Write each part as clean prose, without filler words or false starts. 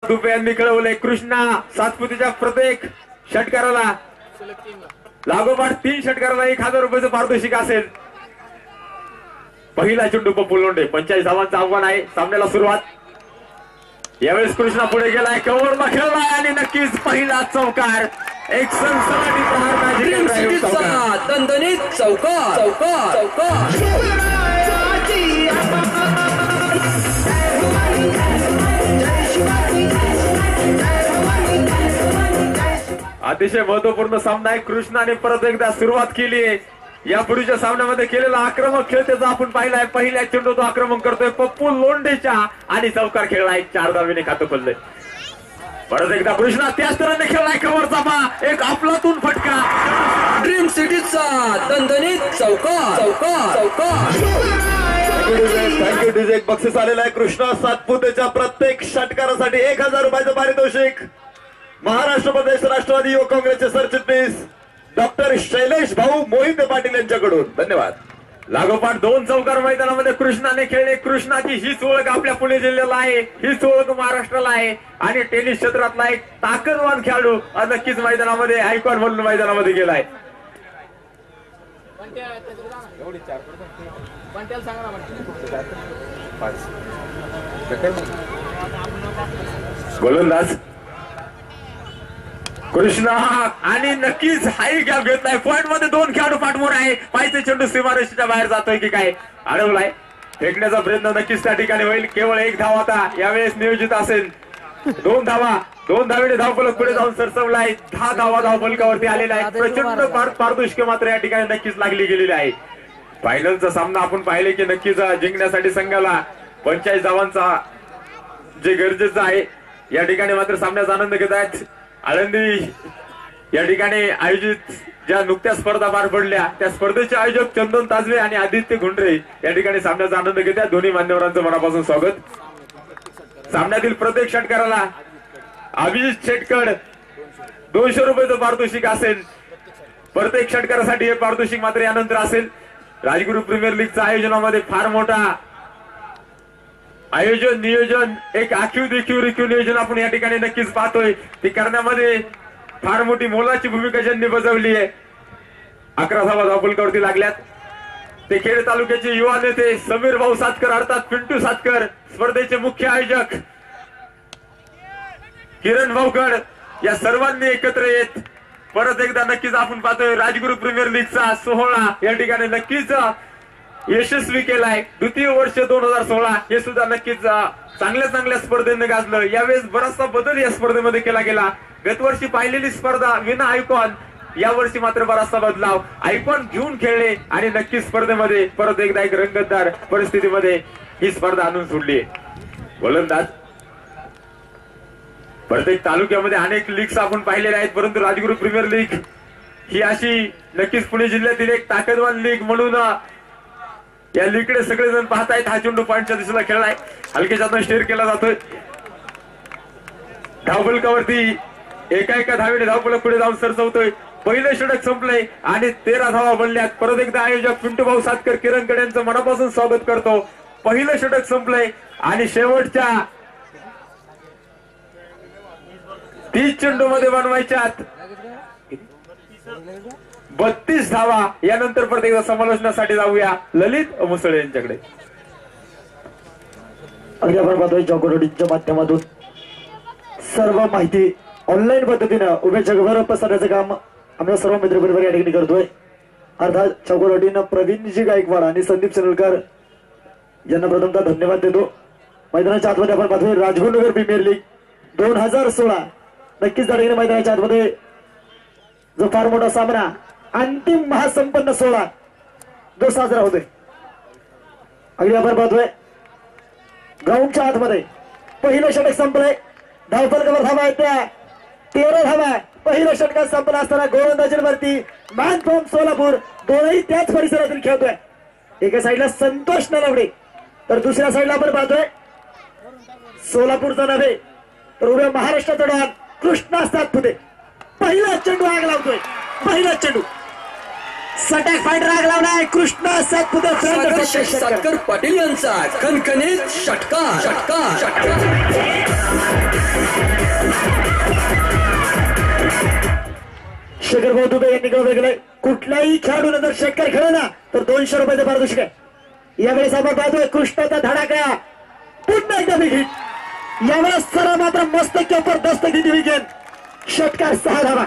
दुबे यांनी कळवले कृष्णा सातपुतेच्या प्रत्येक षटकाराला लागोपाठ 3 षटकाराला 1000 रुपयाचं पारितोषिक असेल। पहिला चेंडू पप्पू लोंढे 45 धावांचं आव्हान आहे सामन्याला सुरुवात। यावेळेस कृष्णा पुढे गेलाय, कव्हरला खेळलाय आणि नक्कीच पहिला चौकार। एक सनसनाटी प्रहार दणदणीत चौकार चौकार चौकार। अतिशय महत्वपूर्ण सामना आहे। कृष्णाने परत एकदा सुरुवात केली आहे। यापूर्वीच्या सामन्यामध्ये केलेला आक्रमक खेळ त्याचा आपण पाहिलाय। पहिल्या चेंडू तो आक्रमण करतोय पप्पू लोंढेच्या आणि चौकार खेळलाय, 4 धावेने खातं खोललंय। परत एकदा कृष्णा त्याच तऱ्हेने खेळलाय, कव्हरचा पा एक आपलातून फटका। ड्रीम सिटीचा दणदणीत चौकार चौकार चौकार। Thank you DJ. एक बक्षीस आलेला आहे कृष्णा सातपुतेच्या प्रत्येक षटकारासाठी 1000 रुपयाचं पारितोषिक। महाराष्ट्र प्रदेश राष्ट्रवादी युवक काँग्रेसचे सरचिटणीस डॉक्टर शैलेश भाऊ मोहिते पाटील यांच्याकडून धन्यवाद। लागोपाठ 2 चौकार मैदानामध्ये कृष्णाने खेळले। कृष्णाची हीच ओळख आपल्या पुणे जिल्ह्याला आहे, हीच ओळख महाराष्ट्राला आहे आणि टेनिस क्षेत्रातला एक ताकदवान खेळाडू नक्कीच मैदानामध्ये आयकॉन म्हणून मैदानामध्ये गेलाय। गोलंदाज कृष्णा आणि नक्कीच हाई गॅप घेतलाय। पॉइंट मध्ये 2 खेळाडू पाठमोर आहे। पायचे चेंडू सीमारेषेच्या बाहेर जातोय की काय, अडवलाय। फेकण्याचा प्रयत्न नक्कीच त्या ठिकाणी होईल। केवळ 1 धाव आता यावेळेस नियोजित असेल। 2 धावा, 2 धावेने धावफलक पुढे जाऊन सरसवलाय। 10 धावा धावफलकावरती आलेला आहे। प्रचंड पारितोषिक मात्र या ठिकाणी नक्कीच लागली गेलेली आहे। फायनलचा सामना आपण पाहिले की नक्कीच जिंकण्यासाठी संघाला 45 धावांचा जे गरजेचं आहे। या ठिकाणी मात्र सामन्याचा आनंद घेत आहेत आळंदी या ठिकाणी आयोजित ज्या नुकत्या स्पर्धा पार पडल्या त्या स्पर्धेचे आयोजक चंदन ताजवे आणि आदित्य गुंडरे या ठिकाणी सामन्याचा आनंद घेत आहेत। दोन्ही मान्यवरांचं मनापासून स्वागत। सामन्यातील प्रत्येक षटकाराला अभिजित शेटकड 200 रुपयाचं पारितोषिक असेल। प्रत्येक षटकारासाठी हे पारितोषिक मात्र यानंतर असेल। राजगुरू प्रीमियर लीगच्या आयोजनामध्ये फार मोठा आयोजन नियोजन एक आखीव देखीव रेखीव नियोजन आपण या ठिकाणी नक्कीच पाहतोय। ते करण्यामध्ये फार मोठी मोलाची भूमिका ज्यांनी बजावली आहे। 11 धावा धावफलकावरती लागल्यात। ते खेड तालुक्याचे युवा नेते समीर भाऊ सातकर अर्थात पिंटू सातकर, स्पर्धेचे मुख्य आयोजक किरण भाऊकड, या सर्वांनी एकत्र येत परत एकदा नक्कीच आपण पाहतोय राजगुरू प्रीमियर लीगचा सोहळा या ठिकाणी नक्कीच यशस्वी केलाय। द्वितीय वर्ष 2016 हे सुद्धा नक्कीच चांगल्या स्पर्धेने गाजलं। यावेळेस बराचसा बदल या स्पर्धेमध्ये केला गेला। गतवर्षी पाहिलेली स्पर्धा विना आयकॉन, यावर्षी मात्र बराचसा बदलाव। आयकॉन घेऊन खेळले आणि नक्कीच स्पर्धेमध्ये परत एकदा एक रंगतदार परिस्थितीमध्ये ही स्पर्धा आणून सोडली। गोलंदाज प्रत्येक तालुक्यामध्ये अनेक लीग्स आपण पाहिलेल्या आहेत, परंतु राजगुरू प्रीमियर लीग ही अशी नक्कीच पुणे जिल्ह्यातील एक ताकदवान लीग म्हणून या लीगकडे सगळेजण पाहतायत। हा चेंडू पॉइंटच्या दिशेला खेळलाय, हलकेच्यातून स्टेअर केला जातोय। धावफलकावरती एका धावेने धावफलक पुढे जाऊन सरसवतोय। पहिले षटक संपले आणि 13 धावा बनल्यात। परत एकदा आयोजक पिंटू भाऊ सातकर किरणकडे यांचं मनापासून स्वागत करतो। पहिलं षटक संपलंय आणि शेवटच्या 30 चेंडू मध्ये बनवायच्यात 32 धावा। यानंतर परत एकदा समालोचनासाठी जाऊया ललित मुसळे यांच्याकडे। अगदी आपण पाहतोय चौकरोडीच्या माध्यमातून सर्व माहिती ऑनलाईन पद्धतीनं उभ्या जगभर पसरण्याचं काम आम्ही सर्व मित्रपरिवार या ठिकाणी करतोय। अर्थात चौकरोडीनं प्रवीणजी गायकवाड आणि संदीप चनलकर यांना प्रथमतः धन्यवाद देतो। मैदानाच्या आतमध्ये आपण पाहतोय राजगुरुनगर प्रीमियर लीग 2016 नक्कीच त्या ठिकाणी मैदानाच्या आतमध्ये जो फार मोठा सामना अंतिम महासंपन्न सोहळा जो साजरा होतोय। अगदी आपण पाहतोय ग्राउंडच्या आतमध्ये पहिलं षटक संपलंय। धावफलकावर धावा आहेत त्या 13 धावा। पहिलं षटक संपलं असताना गोलंदाजीवरती मॅन फ्रॉम सोलापूर दोनही त्याच परिसरातून खेळतोय। एका साईडला संतोष नलवडे तर दुसऱ्या साईडला आपण पाहतोय सोलापूरचा नव्हे तर उभ्या महाराष्ट्राचा डॉन कृष्णा सातपुते। पहिला चेंडू आग लावतोय, पहिला चेंडू सटॅक फाईट राग लावलाय कृष्णा सातपुते सातकर पाटील यांचा खणखणीत षटकार षटकार षटकार। शेखर भाऊ दुबे यांनी कळवलं गेलंय कुठल्याही खेळाडूने जर षटकार खेळला ना तर 200 रुपयाचं पारितोषिक आहे. यावेळेस आपण पाहतोय कृष्णाचा धडाका पुन्हा एकदा विकेट. यावेळेस सर मात्र मस्त जबरदस्त किती विकेट षटकार 6 धावा.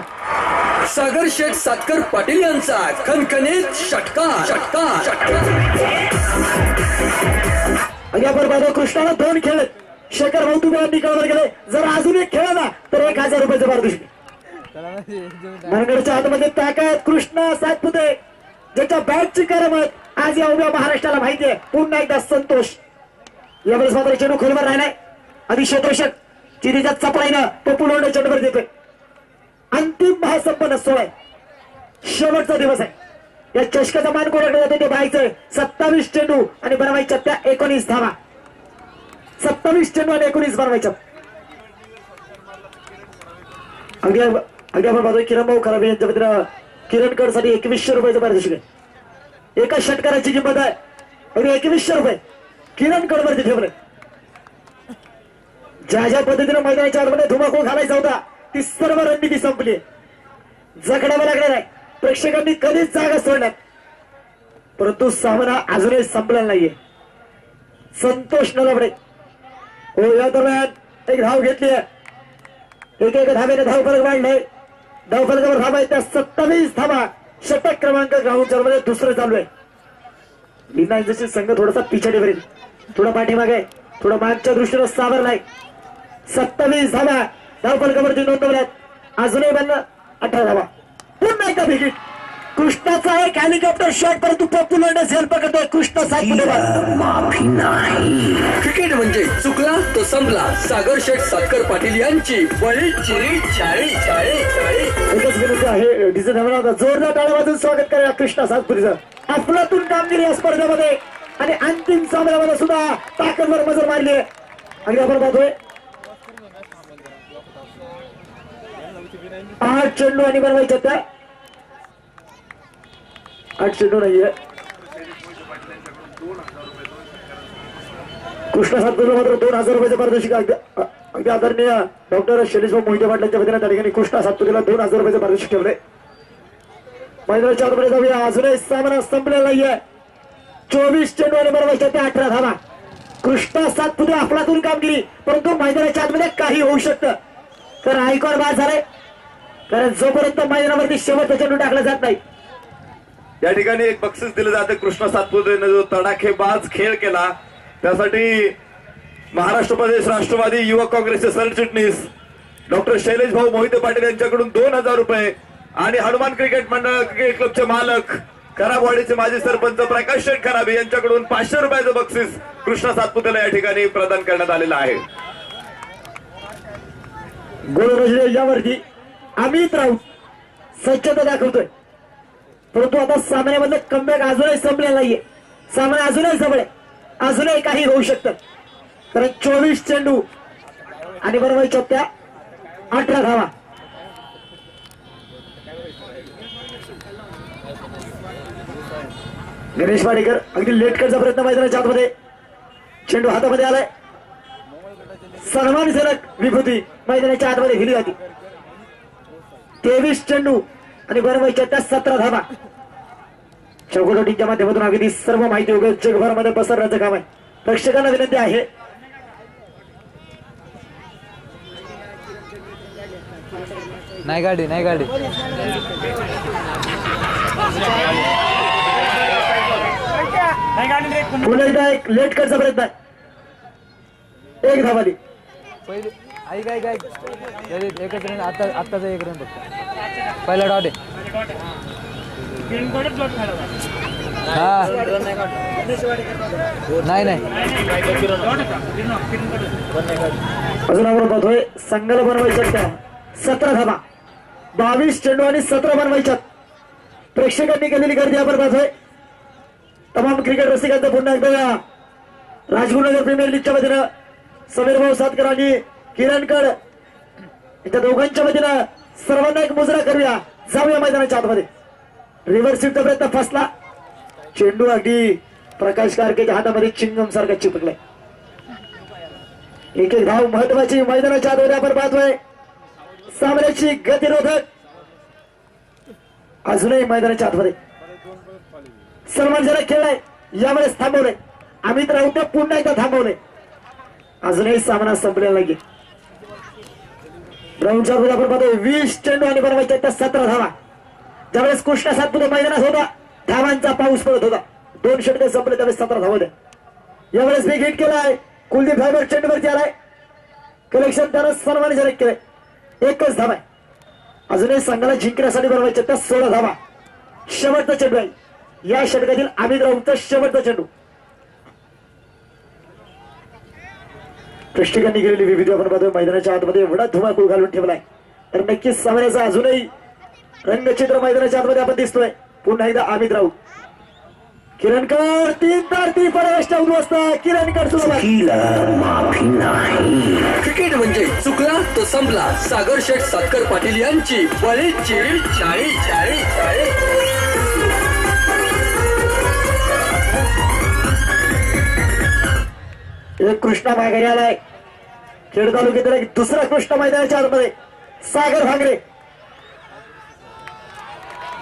सागर शेठ सातकर पाटील यांचा खणखणीत षटकार षटकार षटकार. आणि आपण पाहतो कृष्णाला 2 खेळ शेखर भाऊ दुबे यांनी कळवलं गेले जर अजून एक खेळला ना तर 1000 रुपयाचं पारितोषिक. मनगडच्या हातामध्ये ताकद कृष्णा सातपुते ज्याच्या बॅटची करामत आज या उभ्या महाराष्ट्राला माहिती आहे. पुन्हा एकदा संतोष. यावेळेस मात्र चेंडू खोलवर राहिलाय. अधिक्षेत्रक्षक चिरीच्या चपळाईनं पप्पू लोंढे चेंडूवर देतोय. अंतिम महासंपन्न सोहळा आहे. शेवटचा दिवस आहे. या चषकाचा मान कोणाकडे जातो ते पाहायचंय. 27 चेंडू आणि बनवायच्या त्या 19 धावा. 27 चेंडू आणि 19 बनवायच्या. अगदी आपण पाहतोय किरण भाऊ खराबे यांच्या मित्र किरणकड साठी 2100 रुपयाचं पारितोषिक आहे. एका षटकाराची किंमत आहे अगदी 2100 रुपये किरणकड वरती ठेवले. ज्या ज्या पद्धतीने मैदानाच्या आतमध्ये धुमाकूळ घालायचा होता ती सर्व रणनीती संपली. जखडावं लागणार आहे. प्रेक्षकांनी कधीच जागा सोडल्यात परंतु सामना अजूनही संपलेला नाहीये. संतोष नलावडे हो या दरम्यान एक धाव घेतली आहे. एक धाब्याने धाव फलक वाढलाय. धाव फलकावर धावा आहेत त्या 27 धावा. षटक क्रमांक ग्राउंड मध्ये दुसरं चालू आहे. विनायकची संघ थोडासा पिछाडीवरील थोडा पाठीमागे थोडा मागच्या दृष्टीनं सावरलाय. 27 धावा धाव फलकावरती नोंदवल्यात. अजूनही बनलं 18 धावा. पुन्हा एकदा विकेट. कृष्णाचा एक हेलिकॉप्टर शॉट परंतु पप्पू लोंढे झेल पकडतोय. कृष्णा सातपुते माफी नाही. क्रिकेट म्हणजे चुकला तो संपला. सागर शेठ सातकर पाटील यांची बळी चिरी चाळी चाळी चाळी. एकच विनंती आहे डीजे धर्मनाथ जोरदार टाळ्या वाजून स्वागत करूया कृष्णा सातपुतेचं. अफलातून कामगिरी या स्पर्धेमध्ये आणि अंतिम सामन्यामध्ये सुद्धा ताकदवर मजल मारली आहे. आणि आपण पाहतोय 8 चेंडू आणि बनवायच्या त्या 8 चेंडू नाहीये. कृष्णा सातपुतेला मात्र 2000 रुपयाचं पारितोषिक. अगदी आदरणीय डॉक्टर शैलेश मोहिते पाटलांच्या वतीने त्या ठिकाणी कृष्णा सातपुतेला 2000 रुपयाचं पारितोषिक ठेवलंय. मैदानाच्या आतमध्ये जाऊया. अजूनही सामना संपलेला नाहीये. 24 चेंडू आणि बनवायच्या त्या 18 धावा. कृष्णा सातपुते अफलातून कामगिरी परंतु मैदानाच्या आतमध्ये काही होऊ शकतं. तर आयकॉर बाद झालाय कारण जोपर्यंत मैदानावरती शेवटचा चेंडू टाकला जात नाही. या ठिकाणी एक बक्षीस दिलं जातं. कृष्णा सातपुतेने जो तडाखेबाज खेळ केला त्यासाठी महाराष्ट्र प्रदेश राष्ट्रवादी युवक काँग्रेसचे सरचिटणीस डॉक्टर शैलेश भाऊ मोहिते पाटील यांच्याकडून 2000 रुपये आणि हनुमान क्रिकेट मंडळ क्रिकेट क्लबचे मालक खराबवाडीचे माजी सरपंच प्रकाश शेठ खराबे यांच्याकडून 500 रुपयाचं बक्षीस कृष्णा सातपुतेला या ठिकाणी प्रदान करण्यात आलेलं आहे. गोलरजने यावरती अमित राऊत सज्जता दाखवतोय परंतु आता सामन्यामधलं कमबॅक अजूनही संपलेला नाहीये. सामना अजूनही संपलाय. अजूनही काही होऊ शकतं कारण 24 चेंडू आणि बनवायच्या त्या 18 धावा. गणेश वाडेकर अगदी लेट करण्याचा प्रयत्न मैदानाच्या आतमध्ये. चेंडू हातामध्ये आलाय. सन्मानजनक विभूती मैदानाच्या आतमध्ये दिली जाते. 23 चेंडू आणि बनवायच्या त्या 17 धावा. चौकटोटीच्या माध्यमातून अगदी सर्व माहिती वगैरे जगभरामध्ये पसरण्याचं काम आहे. प्रेक्षकांना विनंती आहे नाही गाडी नाही गाडी पुन्हा एकदा एक लेट करचा प्रयत्न आहे. एक धावा दी पहिले ऐक ऐक ऐक एकच रन आत्ताचा एक रन फक्त पहिला डॉट आहे. हा नाही नाही अजून आपण पाहतोय संघाला बनवायच्यात त्या 17 धावा. 22 चेंडू आणि 17 बनवायच्यात. प्रेक्षकांनी केलेली गर्दी आपण पाहतोय. तमाम क्रिकेट रसिकांचं पुन्हा एकदा राजगुरुनगर प्रीमियर लीगच्या वतीनं समीर भाऊ सातकर आणि किरणकड या दोघांच्या वतीनं सर्वांना एक मुजरा करूया. जाऊया मैदानाच्या आतमध्ये. रिव्हर्स स्वीपचा प्रयत्न फसला. चेंडू अगदी प्रकाश कारकेच्या हातामध्ये चिंगम सारखा चिपकलाय. एक एक धाव महत्वाची मैदानाच्या आतमध्ये आपण पाहतोय. सामन्याची गतिरोधक अजूनही मैदानाच्या आतमध्ये सलमान ज्याला खेळलाय यावेळेस थांबवलंय. अमित राऊत पुन्हा एकदा थांबवलंय. अजूनही सामना संपलेला नाहीये. ग्राउंडच्या वर आपण पाहतो 20 चेंडू आणि बनवायचे त्या 17 धावा. ज्यावेळेस कृष्णा सातपुते मैदानात होता धावांचा पाऊस पडत होता. 2 षटके संपले त्यावेळेस 17 धावा होत्या. यावेळेस बिग हिट केलाय कुलदीप फायबर चेंडूवरती आलाय. कलेक्शन त्यानं सन्मान झाले केलंय. 1च धावा आहे. अजूनही संघाला जिंकण्यासाठी बनवायचे त्या 16 धावा. शेवटचा चेंडू आहे या षटकातील अमित राऊतचा शेवटचा चेंडू. प्रेक्षकांनी केलेली विविध आपण पाहतोय मैदानाच्या आतमध्ये एवढा धुमाकूळ घालून ठेवलाय तर नक्कीच सामन्याचा अजूनही रंगचित्र मैदानाच्या आतमध्ये आपण दिसतोय. पुन्हा एकदा अमित राऊत किरणकर 3 तार 3 फळाष्टा उद्ध्वस्त. किरणकर क्रिकेट म्हणजे चुकला तो संपला. सागर शेठ सातकर पाटील यांची बळीची चाळी चाळी चाळी. एक कृष्णा माघारी आलाय. खेड तालुक्यातील एक दुसरा कृष्णा मैदानाच्या आतमध्ये सागर भांगरे.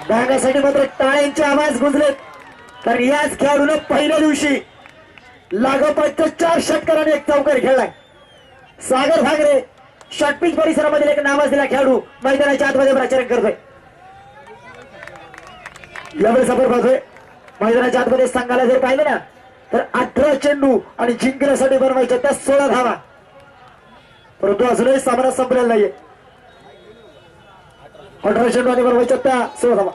डांगासाठी मात्र टाळ्यांचे आवाज गुंजलेत कारण याच खेळाडूने पहिल्या दिवशी लागोपाठच्या 4 षटकाराने एक चौकार खेळलाय. सागर भांगरे शॉर्टपिच परिसरामधील एक नावाजलेला खेळाडू मैदानाच्या आतमध्ये प्रचारण करतोय. यावेळेस आपण पाहतोय मैदानाच्या आतमध्ये संघाला जर पाहिलं ना तर 18 चेंडू आणि जिंकण्यासाठी बनवायच्या त्या 16 धावा. परंतु अजूनही सामना संपलेला नाहीये. 18 चेंडू आणि बनवायच्या त्या 16 धावा.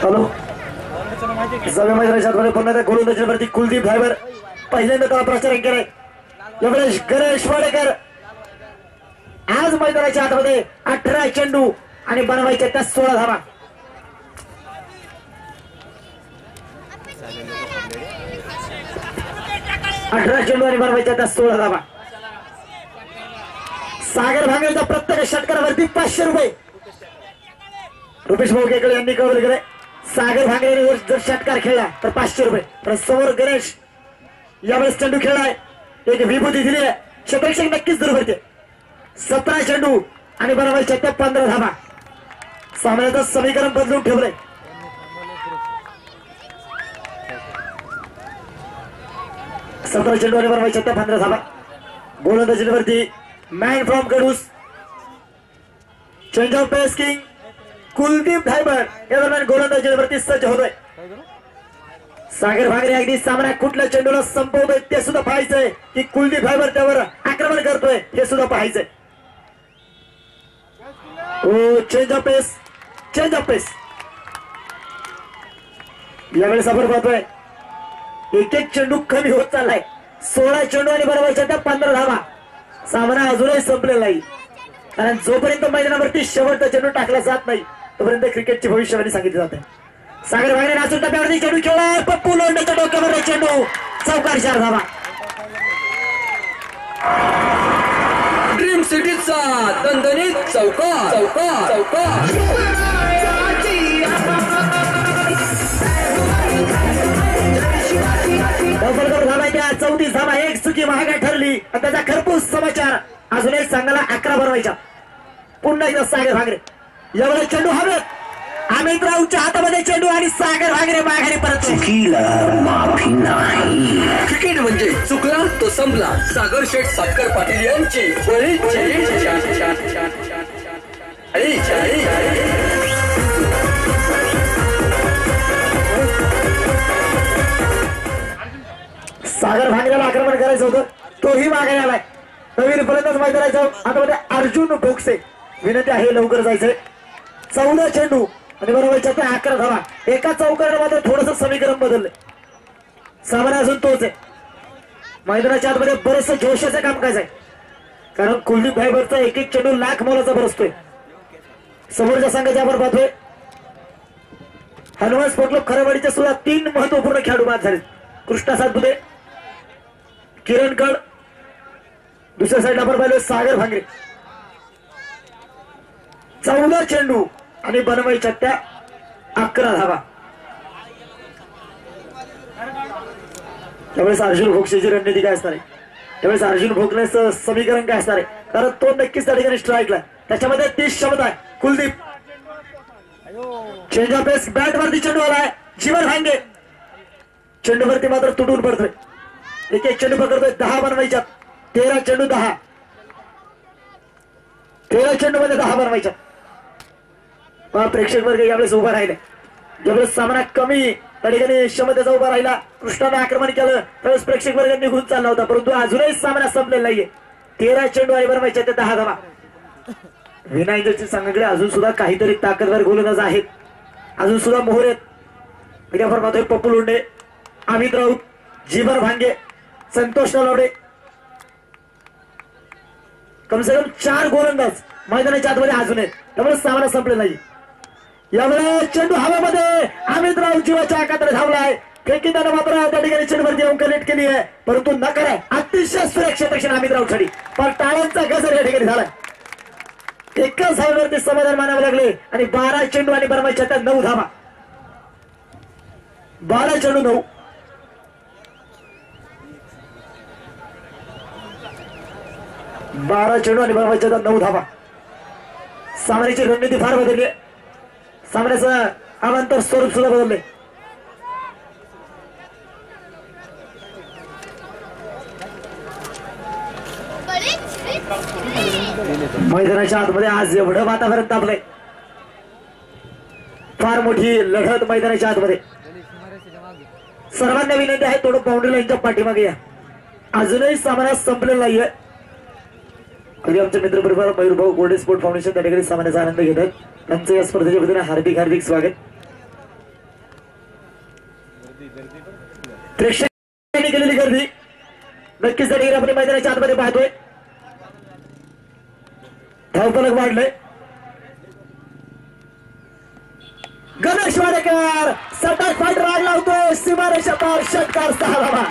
हॅलो सगळ्या मैदानाच्या आतमध्ये पुन्हा त्या गोलंदाजीवरती कुलदीप फायबर पहिल्यांदा त्याला प्रचारण केलंय. यावेळेस गणेश वाडेकर आज मैदानाच्या आतमध्ये 18 चेंडू आणि बनवायच्या त्या 16 धावा. चेंडू आणि बनवायच्या त्या 16 धावा. सागर भांगरेच्या प्रत्येक षटकारावरती 500 रुपये. रुपेश भाऊकेकडे यांनी कळवलं गेलंय सागर भांगरेने जर षटकार खेळला तर 500 रुपये. तर समोर गणेश यावेळेस चेंडू खेळलाय. एक विभूती दिली आहे. क्षेत्ररक्षक नक्कीच दूर भरते. 17 चेंडू आणि बनवायच्या त्या 15 धावा. सामन्याचं समीकरण बदलून ठेवलंय. सतरा चेंडू आणि बनवायच्या त्या 15 धावा. गोलंदाजीवरती man from Kadus change of pace king Kuldeep फायबर या दरम्यान गोलंदाजीवरती सज्ज होतोय. सागर भांगरे अगदी सामना कुठल्या चेंडूला संपवतोय ते सुद्धा पाहायचंय की कुलदीप फायबर त्यावर आक्रमण करतोय हे सुद्धा पाहायचंय. ओ change of pace change of pace. यावेळेस आपण पाहतोय एक चेंडू कमी होत चाललाय. 16 चेंडू आणि बनवायच्या त्या 15 धावा. सामना अजूनही संपलेला नाही कारण जोपर्यंत मैदानावरती शेवटचा चेंडू टाकला जात नाही तोपर्यंत क्रिकेटची भविष्यवाणी सांगितली जाते. सागर भांगरे नाचून टप्प्यावरती चेंडू खेळला. पप्पू लोंढेच्या डोक्यावर चेंडू चौकार 4 धावा. ड्रीम सिटीचा दणदणीत चौकार चौकार चौकार. धावायच्या 34 धावा. एक चुकी महागा ठरली आणि त्याचा खरपूस समाचार. अजूनही संघाला 11 बनवायच्या. पुन्हा एकदा सागर भांगरे एवढा चेंडू हवेत. अमित राऊतच्या हातामध्ये चेंडू आणि सागर भांगरे माघारी परत. माफी नाही. क्रिकेट म्हणजे चुकला तो संपला. सागर शेठ सातकर पाटील यांची बळीची चाळी चाळी. सागर भांगरेला आक्रमण करायचं होतं तोही मागे आलाय. नवीन फलंदाज मैदानाच्या आतमध्ये अर्जुन भोगसे. विनंती आहे लवकर जायचंय. 14 चेंडू आणि बनवायच्या त्या 11 धावा. एका चौकाराने मात्र थोडंसं समीकरण बदललंय. सामना अजून तोच आहे. मैदानाच्या आतमध्ये बरंचसं जोशाचं कामकाज आहे कारण कुलदीप फायबरचा एक चेंडू लाख मोलाचा बरसतोय. समोरच्या संघाच्या आपण पाहतोय हनुमान स्पोर्ट क्लब खरवाडीच्या सुद्धा 3 महत्वपूर्ण खेळाडू बाद झाले. कृष्णा सातपुते किरण कड. दुसऱ्या साईडला आपण पाहिलं सागर भांगरे. 14 चेंडू आणि बनवायच्या त्या 11 धावा. त्यावेळेस अर्जुन भोगसेची रणनीती काय असणार आहे, त्यावेळेस अर्जुन भोगण्याचं समीकरण काय असणार आहे, कारण तो नक्कीच त्या ठिकाणी स्ट्राईकला, त्याच्यामध्ये 30 क्षमता आहे. Kuldeep change of pace, bat वरती चेंडू आलाय, जीवन भांगे चेंडूवरती मात्र तुटून पडतोय. एक एक चेंडू पकडतोय, 10 बनवायच्या, 13 चेंडू 10, 13 चेंडू मध्ये 10 बनवायच्या. प्रेक्षक वर्ग यावेळेस उभा राहिले, ज्यावेळेस सामना कमी त्या ठिकाणी क्षमतेचा उभा राहिला, कृष्णाने आक्रमण केलं, त्यावेळेस प्रेक्षक वर्ग निघून चालला होता, परंतु अजूनही सामना संपलेला नाहीये. 13 चेंडू आणि बनवायच्या ते 10 धावा. विनायकच्या संघाकडे अजून सुद्धा काहीतरी ताकदवर गोलंदाज आहेत, अजून सुद्धा मोहर आहेत. मीडियावर पाहतोय पप्पू लोंढे, अमित राऊत, जीवन भांगे, संतोष नलवडे, कम से कम 4 गोलंदाज मैदानाच्या आतमध्ये अजून आहेत, त्यामुळे सामना संपलेला नाही. यावेळेस चेंडू हवेमध्ये, अमित राऊत जीवाच्या आकारात धावलाय, फेकीदाना मात्र त्या ठिकाणी चेंडूवरती येऊन कनेक्ट केली आहे, परंतु नकार आहे. अतिशय सुरक्षित रक्षण अमित राऊतसाठी, पण टाळ्यांचा गजर या ठिकाणी झालाय. एकाच धावेवरती समाधान मानावे लागले आणि 12 चेंडू आणि बनवायच्या त्या 9 धावा. 12 चेंडू 9, 12 चेंडू आणि बनवायच्या त्या 9 धावा. सामन्याची रणनीती फार बदलली, सामन्याचं अवांतर स्वरूप सुद्धा बदलले. मैदानाच्या आतमध्ये आज एवढं वातावरण तापलंय, फार मोठी लढत मैदानाच्या आतमध्ये. सर्वांना विनंती आहे, थोडं बाउंड्री लाईनच्या पाठीमागे या, अजूनही सामना संपलेला नाहीये. अगदी आमच्या मित्रपरिवार मयूरभाऊ गोल्डन स्पोर्ट फाउंडेशन त्या ठिकाणी सामन्याचा आनंद घेतात, त्यांचं या स्पर्धेच्या वतीने हार्दिक हार्दिक स्वागत. प्रेक्षकांनी केलेली गर्दी नक्कीच त्या ठिकाणी आपण मैदानाच्या आतमध्ये पाहतोय. धावफलक वाढलंय, गणेश वाडेकर सतत फाईट राग लावतोय, सीमारेषा पार, षटकार 6 धावा.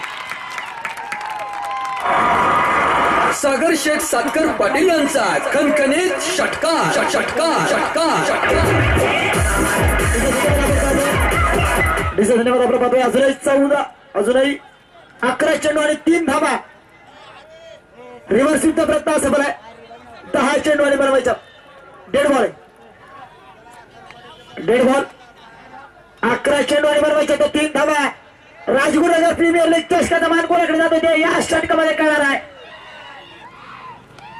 सागर शेठ सातकर पाटील यांचा खणखणीत षटकार. धन्यवाद. आपण पाहतोय अजूनही 14, अजूनही 11 चेंडू आणि 3 धावा. रिव्हर्स युद्ध प्रयत्न सफल आहे. 10 चेंडू आणि बनवायच्या, डेड बॉल आहे, डेड बॉल. 11 चेंडू आणि बनवायच्या त्या 3 धावा. राजगुरुनगर प्रीमियर लीग चषकाचा मान कोणाकडे जातो ते या षटकामध्ये कळणार आहे.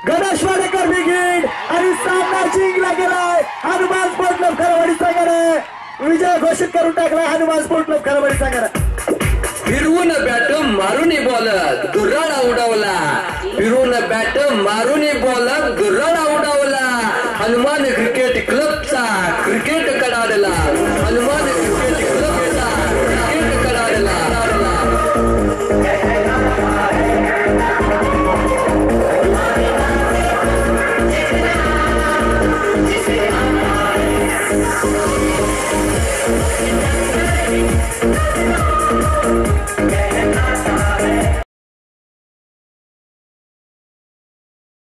गणेश वाडेकर बिगिन आणि सामना जिंकला गेलाय. हनुमान स्पोर्ट क्लब खरवडी संघाने विजय घोषित करून टाकला. हनुमान स्पोर्ट क्लब खरवडी संघाने फिरवून बॅट मारून बॉल गुर्राळ उडवला, फिरून बॅट मारून बॉल गुर्राळ उडवला. Hanuman cricket club